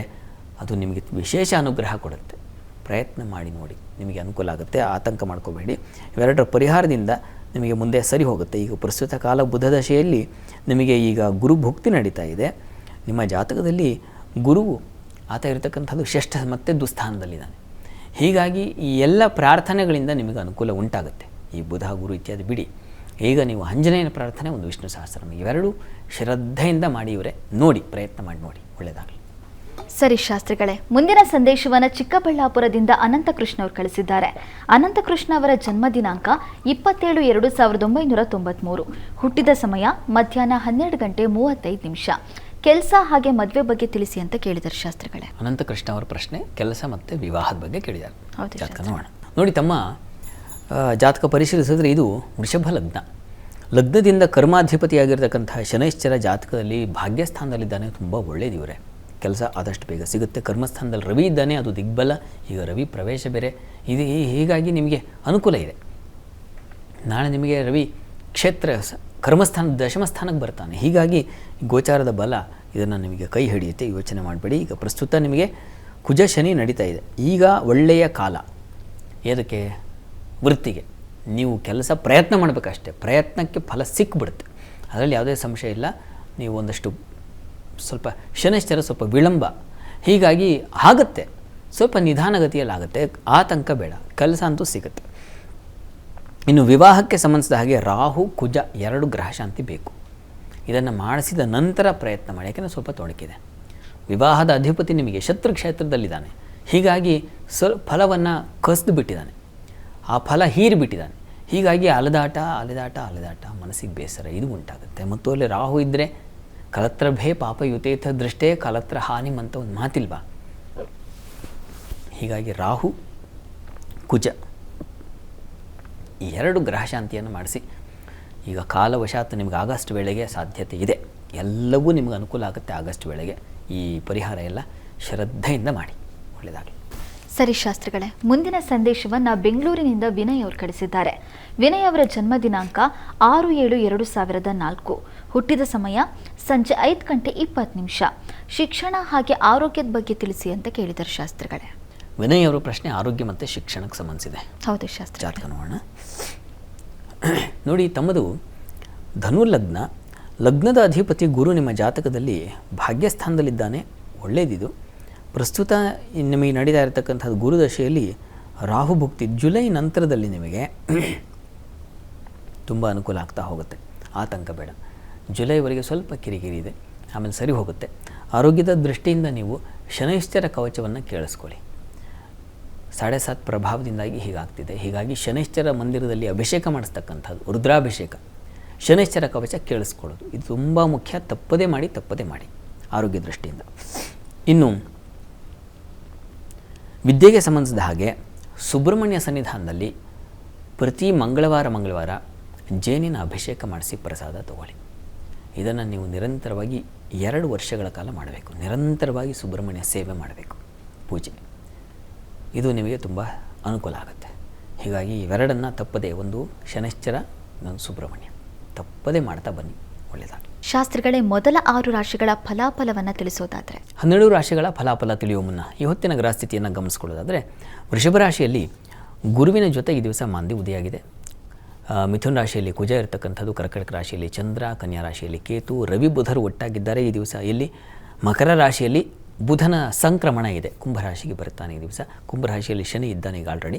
ಅದು ನಿಮಗೆ ವಿಶೇಷ ಅನುಗ್ರಹ ಕೊಡುತ್ತೆ. ಪ್ರಯತ್ನ ಮಾಡಿ ನೋಡಿ, ನಿಮಗೆ ಅನುಕೂಲ ಆಗುತ್ತೆ. ಆತಂಕ ಮಾಡ್ಕೋಬೇಡಿ. ಇವೆರಡರ ಪರಿಹಾರದಿಂದ ನಿಮಗೆ ಮುಂದೆ ಸರಿ ಹೋಗುತ್ತೆ. ಈಗ ಪ್ರಸ್ತುತ ಕಾಲ ಬುಧ ದಶೆಯಲ್ಲಿ ನಿಮಗೆ ಈಗ ಗುರು ಭುಕ್ತಿ ನಡೀತಾ ಇದೆ. ನಿಮ್ಮ ಜಾತಕದಲ್ಲಿ ಗುರುವು ಆತ ಇರತಕ್ಕಂಥದ್ದು ಷಷ್ಠ ಮತ್ತು ದುಸ್ಥಾನದಲ್ಲಿದ್ದಾನೆ. ಹೀಗಾಗಿ ಈ ಎಲ್ಲ ಪ್ರಾರ್ಥನೆಗಳಿಂದ ನಿಮಗೆ ಅನುಕೂಲ ಉಂಟಾಗುತ್ತೆ. ಈ ಬುಧ ಗುರು ಇತ್ಯಾದಿ ಬಿಡಿ, ಈಗ ನೀವು ಆಂಜನೇಯನ ಪ್ರಾರ್ಥನೆ, ಒಂದು ವಿಷ್ಣು ಸಹಸ್ರನಾಮ, ಇವೆರಡೂ ಶ್ರದ್ಧೆಯಿಂದ ಮಾಡಿ ಇವರೇ ನೋಡಿ, ಪ್ರಯತ್ನ ಮಾಡಿ ನೋಡಿ, ಒಳ್ಳೆಯದಾಗಲಿ. ಸರಿ ಶಾಸ್ತ್ರಿಗಳೇ, ಮುಂದಿನ ಸಂದೇಶವನ್ನು ಚಿಕ್ಕಬಳ್ಳಾಪುರದಿಂದ ಅನಂತಕೃಷ್ಣ ಅವರು ಕಳಿಸಿದ್ದಾರೆ. ಅನಂತಕೃಷ್ಣ ಅವರ ಜನ್ಮ ದಿನಾಂಕ 27/2/1993, ಹುಟ್ಟಿದ ಸಮಯ ಮಧ್ಯಾಹ್ನ 12:35. ಕೆಲಸ ಹಾಗೆ ಮದುವೆ ಬಗ್ಗೆ ತಿಳಿಸಿ ಅಂತ ಕೇಳಿದ್ದಾರೆ ಶಾಸ್ತ್ರಿಗಳೇ. ಅನಂತಕೃಷ್ಣ ಅವರ ಪ್ರಶ್ನೆ ಕೆಲಸ ಮತ್ತು ವಿವಾಹದ ಬಗ್ಗೆ ಕೇಳಿದ್ದಾರೆ. ಜಾತಕ ನೋಡೋಣ. ನೋಡಿ, ತಮ್ಮ ಜಾತಕ ಪರಿಶೀಲಿಸಿದ್ರೆ ಇದು ವೃಷಭ ಲಗ್ನ. ಲಗ್ನದಿಂದ ಕರ್ಮಾಧಿಪತಿಯಾಗಿರ್ತಕ್ಕಂಥ ಶನೈಶ್ಚರ ಜಾತಕದಲ್ಲಿ ಭಾಗ್ಯಸ್ಥಾನದಲ್ಲಿದ್ದಾನೆ. ತುಂಬ ಒಳ್ಳೆಯದು ಇವರೇ. ಕೆಲಸ ಆದಷ್ಟು ಬೇಗ ಸಿಗುತ್ತೆ. ಕರ್ಮಸ್ಥಾನದಲ್ಲಿ ರವಿ ಇದ್ದಾನೆ, ಅದು ದಿಗ್ಬಲ. ಈಗ ರವಿ ಪ್ರವೇಶ ಬೇರೆ ಇದು, ಹೀಗಾಗಿ ನಿಮಗೆ ಅನುಕೂಲ ಇದೆ. ನಾಳೆ ನಿಮಗೆ ರವಿ ಕ್ಷೇತ್ರ ಕರ್ಮಸ್ಥಾನ ದಶಮಸ್ಥಾನಕ್ಕೆ ಬರ್ತಾನೆ. ಹೀಗಾಗಿ ಗೋಚಾರದ ಬಲ ಇದನ್ನು ನಿಮಗೆ ಕೈ ಹಿಡಿಯುತ್ತೆ, ಯೋಚನೆ ಮಾಡಬೇಡಿ. ಈಗ ಪ್ರಸ್ತುತ ನಿಮಗೆ ಕುಜ ಶನಿ ನಡೀತಾ ಇದೆ. ಈಗ ಒಳ್ಳೆಯ ಕಾಲ ಏದಕ್ಕೆ? ವೃತ್ತಿಗೆ. ನೀವು ಕೆಲಸ ಪ್ರಯತ್ನ ಮಾಡಬೇಕಷ್ಟೇ, ಪ್ರಯತ್ನಕ್ಕೆ ಫಲ ಸಿಕ್ಬಿಡುತ್ತೆ, ಅದರಲ್ಲಿ ಯಾವುದೇ ಸಂಶಯ ಇಲ್ಲ. ನೀವು ಒಂದಷ್ಟು ಸ್ವಲ್ಪ ಶನೈಶ್ಚರ ಸ್ವಲ್ಪ ವಿಳಂಬ, ಹೀಗಾಗಿ ಆಗುತ್ತೆ, ಸ್ವಲ್ಪ ನಿಧಾನಗತಿಯಲ್ಲಿ ಆಗುತ್ತೆ, ಆತಂಕ ಬೇಡ, ಕೆಲಸ ಅಂತೂ ಸಿಗುತ್ತೆ. ಇನ್ನು ವಿವಾಹಕ್ಕೆ ಸಂಬಂಧಿಸಿದ ಹಾಗೆ ರಾಹು ಕುಜ 2 ಗ್ರಹ ಶಾಂತಿ ಬೇಕು. ಇದನ್ನು ಮಾಡಿಸಿದ ನಂತರ ಪ್ರಯತ್ನ ಮಾಡಿ, ಯಾಕೆಂದರೆ ಸ್ವಲ್ಪ ತೊಡಕಿದೆ. ವಿವಾಹದ ಅಧಿಪತಿ ನಿಮಗೆ ಶತ್ರು ಕ್ಷೇತ್ರದಲ್ಲಿದ್ದಾನೆ. ಹೀಗಾಗಿ ಫಲವನ್ನು ಕಸಿದು ಬಿಟ್ಟಿದ್ದಾನೆ, ಆ ಫಲ ಹೀರಿಬಿಟ್ಟಿದ್ದಾನೆ. ಹೀಗಾಗಿ ಅಲೆದಾಟ ಮನಸ್ಸಿಗೆ ಬೇಸರ ಇದು ಉಂಟಾಗುತ್ತೆ. ಮತ್ತು ಅಲ್ಲಿ ರಾಹು ಇದ್ದರೆ ಕಲತ್ರಭೇ ಪಾಪ ಯುತೇಥ ದೃಷ್ಟೇ ಕಲತ್ರ ಹಾನಿ ಅಂತ ಒಂದು ಮಾತಿಲ್ವಾ? ಹೀಗಾಗಿ ರಾಹು ಕುಜ ಈ 2 ಗ್ರಹ ಶಾಂತಿಯನ್ನು ಮಾಡಿಸಿ. ಈಗ ಕಾಲವಶಾತ್ ನಿಮಗೆ ಆಗಸ್ಟ್ ವೇಳೆಗೆ ಸಾಧ್ಯತೆ ಇದೆ. ಎಲ್ಲವೂ ನಿಮಗೆ ಅನುಕೂಲ ಆಗುತ್ತೆ. ಆಗಸ್ಟ್ ವೇಳೆಗೆ ಈ ಪರಿಹಾರ ಎಲ್ಲ ಶ್ರದ್ಧೆಯಿಂದ ಮಾಡಿ, ಒಳ್ಳೆಯದಾಗಲಿ. ಸರಿ ಶಾಸ್ತ್ರಿಗಳೇ, ಮುಂದಿನ ಸಂದೇಶವನ್ನು ಬೆಂಗಳೂರಿನಿಂದ ವಿನಯ್ ಅವರು ಕಳಿಸಿದ್ದಾರೆ. ವಿನಯ್ ಅವರ ಜನ್ಮ ದಿನಾಂಕ 6/7/2004, ಹುಟ್ಟಿದ ಸಮಯ ಸಂಜೆ 5:20. ಶಿಕ್ಷಣ ಹಾಗೆ ಆರೋಗ್ಯದ ಬಗ್ಗೆ ತಿಳಿಸಿ ಅಂತ ಕೇಳಿದ್ದಾರೆ ಶಾಸ್ತ್ರಿಗಳೇ. ವಿನಯ್ ಅವರ ಪ್ರಶ್ನೆ ಆರೋಗ್ಯ ಮತ್ತು ಶಿಕ್ಷಣಕ್ಕೆ ಸಂಬಂಧಿಸಿದೆ. ಹೌದು ಶಾಸ್ತ್ರ. ಜಾತಕ ನೋಡೋಣ. ನೋಡಿ, ತಮ್ಮದು ಧನು ಲಗ್ನ. ಲಗ್ನದ ಅಧಿಪತಿ ಗುರು ನಿಮ್ಮ ಜಾತಕದಲ್ಲಿ ಭಾಗ್ಯಸ್ಥಾನದಲ್ಲಿದ್ದಾನೆ. ಒಳ್ಳೆಯದಿದು. ಪ್ರಸ್ತುತ ನಿಮಗೆ ನಡೀತಾ ಇರತಕ್ಕಂಥದ್ದು ಗುರುದಶೆಯಲ್ಲಿ ರಾಹು ಭುಕ್ತಿ. ಜುಲೈ ನಂತರದಲ್ಲಿ ನಿಮಗೆ ತುಂಬ ಅನುಕೂಲ ಆಗ್ತಾ ಹೋಗುತ್ತೆ, ಆತಂಕ ಬೇಡ. ಜುಲೈವರೆಗೆ ಸ್ವಲ್ಪ ಕಿರಿಕಿರಿ ಇದೆ, ಆಮೇಲೆ ಸರಿ ಹೋಗುತ್ತೆ. ಆರೋಗ್ಯದ ದೃಷ್ಟಿಯಿಂದ ನೀವು ಶನೈಶ್ಚರ ಕವಚವನ್ನು ಕೇಳಿಸ್ಕೊಳ್ಳಿ. 7.5 ಪ್ರಭಾವದಿಂದಾಗಿ ಹೀಗಾಗ್ತಿದೆ. ಹೀಗಾಗಿ ಶನೈಶ್ಚರ ಮಂದಿರದಲ್ಲಿ ಅಭಿಷೇಕ ಮಾಡಿಸ್ತಕ್ಕಂಥದ್ದು, ರುದ್ರಾಭಿಷೇಕ, ಶನೈಶ್ಚರ ಕವಚ ಕೇಳಿಸ್ಕೊಳ್ಳೋದು ಇದು ತುಂಬ ಮುಖ್ಯ. ತಪ್ಪದೇ ಮಾಡಿ ಆರೋಗ್ಯ ದೃಷ್ಟಿಯಿಂದ. ಇನ್ನು ವಿದ್ಯೆಗೆ ಸಂಬಂಧಿಸಿದ ಹಾಗೆ ಸುಬ್ರಹ್ಮಣ್ಯ ಸನ್ನಿಧಾನದಲ್ಲಿ ಪ್ರತಿ ಮಂಗಳವಾರ ಜೇನಿನ ಅಭಿಷೇಕ ಮಾಡಿಸಿ ಪ್ರಸಾದ ತಗೊಳ್ಳಿ. ಇದನ್ನು ನೀವು ನಿರಂತರವಾಗಿ 2 ವರ್ಷಗಳ ಕಾಲ ಮಾಡಬೇಕು. ನಿರಂತರವಾಗಿ ಸುಬ್ರಹ್ಮಣ್ಯ ಸೇವೆ ಮಾಡಬೇಕು, ಪೂಜೆ. ಇದು ನಿಮಗೆ ತುಂಬ ಅನುಕೂಲ ಆಗುತ್ತೆ. ಹೀಗಾಗಿ ಇವೆರಡನ್ನು ತಪ್ಪದೆ, ಒಂದು ಶನೈಶ್ಚರ, ಇನ್ನೊಂದು ಸುಬ್ರಹ್ಮಣ್ಯ, ತಪ್ಪದೇ ಮಾಡ್ತಾ ಬನ್ನಿ, ಒಳ್ಳೆಯದಾಗಲಿ. ಶಾಸ್ತ್ರಿಗಳೇ, ಮೊದಲ 6 ರಾಶಿಗಳ ಫಲಾಫಲವನ್ನು ತಿಳಿಸೋದಾದರೆ? 12 ರಾಶಿಗಳ ಫಲಾಫಲ ತಿಳಿಯುವ ಮುನ್ನ ಈ ಹೊತ್ತಿನ ಗ್ರಹಸ್ಥಿತಿಯನ್ನು ಗಮನಿಸ್ಕೊಳ್ಳೋದಾದರೆ, ವೃಷಭ ರಾಶಿಯಲ್ಲಿ ಗುರುವಿನ ಜೊತೆ ಈ ದಿವಸ ಮಾಂದಿ ಉದಯಾಗಿದೆ. ಮಿಥುನ ರಾಶಿಯಲ್ಲಿ ಕುಜ ಇರತಕ್ಕಂಥದ್ದು, ಕರ್ಕಟಕ ರಾಶಿಯಲ್ಲಿ ಚಂದ್ರ, ಕನ್ಯಾ ರಾಶಿಯಲ್ಲಿ ಕೇತು, ರವಿ ಬುಧರು ಒಟ್ಟಾಗಿದ್ದಾರೆ ಈ ದಿವಸ. ಇಲ್ಲಿ ಮಕರ ರಾಶಿಯಲ್ಲಿ ಬುಧನ ಸಂಕ್ರಮಣ ಇದೆ, ಕುಂಭರಾಶಿಗೆ ಬರುತ್ತಾನೆ ಈ ದಿವಸ. ಕುಂಭರಾಶಿಯಲ್ಲಿ ಶನಿ ಇದ್ದಾನೆ ಈಗ ಆಲ್ರೆಡಿ.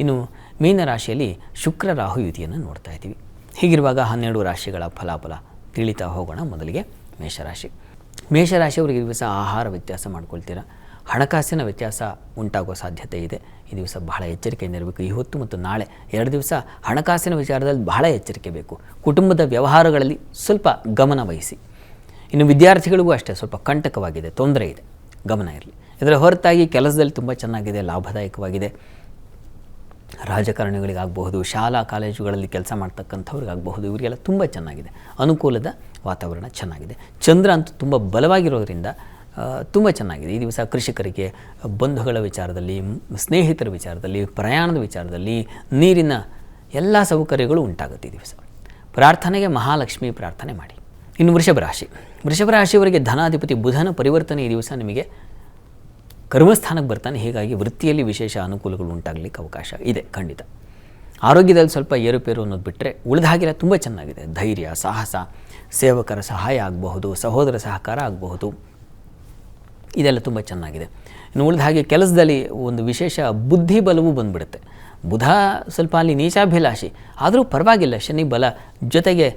ಇನ್ನು ಮೀನ ರಾಶಿಯಲ್ಲಿ ಶುಕ್ರ ರಾಹು ಯುತಿಯನ್ನು ನೋಡ್ತಾ ಇದ್ದೀವಿ. ಹೀಗಿರುವಾಗ 12 ರಾಶಿಗಳ ಫಲಾಫಲ ತಿಳಿತಾ ಹೋಗೋಣ. ಮೊದಲಿಗೆ ಮೇಷರಾಶಿಯವರಿಗೆ ಈ ದಿವಸ ಆಹಾರ ವ್ಯತ್ಯಾಸ ಮಾಡ್ಕೊಳ್ತೀರಾ. ಹಣಕಾಸಿನ ವ್ಯತ್ಯಾಸ ಉಂಟಾಗುವ ಸಾಧ್ಯತೆ ಇದೆ. ಈ ದಿವಸ ಬಹಳ ಎಚ್ಚರಿಕೆಯಿಂದ ಇರಬೇಕು. ಇವತ್ತು ಮತ್ತು ನಾಳೆ 2 ದಿವಸ ಹಣಕಾಸಿನ ವಿಚಾರದಲ್ಲಿ ಬಹಳ ಎಚ್ಚರಿಕೆ ಬೇಕು. ಕುಟುಂಬದ ವ್ಯವಹಾರಗಳಲ್ಲಿ ಸ್ವಲ್ಪ ಗಮನ ವಹಿಸಿ. ಇನ್ನು ವಿದ್ಯಾರ್ಥಿಗಳಿಗೂ ಅಷ್ಟೇ ಸ್ವಲ್ಪ ಕಂಟಕವಾಗಿದೆ, ತೊಂದರೆ ಇದೆ, ಗಮನ ಇರಲಿ. ಇದರ ಹೊರತಾಗಿ ಕೆಲಸದಲ್ಲಿ ತುಂಬ ಚೆನ್ನಾಗಿದೆ, ಲಾಭದಾಯಕವಾಗಿದೆ. ರಾಜಕಾರಣಿಗಳಿಗಾಗಬಹುದು, ಶಾಲಾ ಕಾಲೇಜುಗಳಲ್ಲಿ ಕೆಲಸ ಮಾಡ್ತಕ್ಕಂಥವ್ರಿಗಾಗಬಹುದು, ಇವರಿಗೆಲ್ಲ ತುಂಬ ಚೆನ್ನಾಗಿದೆ. ಅನುಕೂಲದ ವಾತಾವರಣ ಚೆನ್ನಾಗಿದೆ. ಚಂದ್ರ ಅಂತೂ ತುಂಬ ಬಲವಾಗಿರೋದ್ರಿಂದ ತುಂಬ ಚೆನ್ನಾಗಿದೆ ಈ ದಿವಸ. ಕೃಷಿಕರಿಗೆ, ಬಂಧುಗಳ ವಿಚಾರದಲ್ಲಿ, ಸ್ನೇಹಿತರ ವಿಚಾರದಲ್ಲಿ, ಪ್ರಯಾಣದ ವಿಚಾರದಲ್ಲಿ, ನೀರಿನ ಎಲ್ಲ ಸೌಕರ್ಯಗಳು ಉಂಟಾಗುತ್ತೆ ಈ ದಿವಸ. ಪ್ರಾರ್ಥನೆಗೆ ಮಹಾಲಕ್ಷ್ಮಿ ಪ್ರಾರ್ಥನೆ ಮಾಡಿ. ಇನ್ನು ವೃಷಭ ರಾಶಿಯವರಿಗೆ ಧನಾಧಿಪತಿ ಬುಧನ ಪರಿವರ್ತನೆ ಈ ದಿವಸ ನಿಮಗೆ ಕರ್ಮಸ್ಥಾನಕ್ಕೆ ಬರ್ತಾನೆ. ಹೀಗಾಗಿ ವೃತ್ತಿಯಲ್ಲಿ ವಿಶೇಷ ಅನುಕೂಲಗಳು ಉಂಟಾಗಲಿಕ್ಕೆ ಅವಕಾಶ ಇದೆ ಖಂಡಿತ. ಆರೋಗ್ಯದಲ್ಲಿ ಸ್ವಲ್ಪ ಏರುಪೇರು ಅನ್ನೋದು ಬಿಟ್ಟರೆ ಉಳಿದ ಹಾಗೆಲ್ಲ ತುಂಬ ಚೆನ್ನಾಗಿದೆ. ಧೈರ್ಯ, ಸಾಹಸ, ಸೇವಕರ ಸಹಾಯ ಆಗಬಹುದು, ಸಹೋದರ ಸಹಕಾರ ಆಗಬಹುದು, ಇದೆಲ್ಲ ತುಂಬ ಚೆನ್ನಾಗಿದೆ. ಇನ್ನು ಉಳಿದ ಹಾಗೆ ಕೆಲಸದಲ್ಲಿ ಒಂದು ವಿಶೇಷ ಬುದ್ಧಿ ಬಲವೂ ಬಂದುಬಿಡುತ್ತೆ. ಬುಧ ಸ್ವಲ್ಪ ಅಲ್ಲಿ ನೀಚಾಭಿಲಾಷಿ, ಆದರೂ ಪರವಾಗಿಲ್ಲ, ಶನಿ ಬಲ ಜೊತೆಗೆ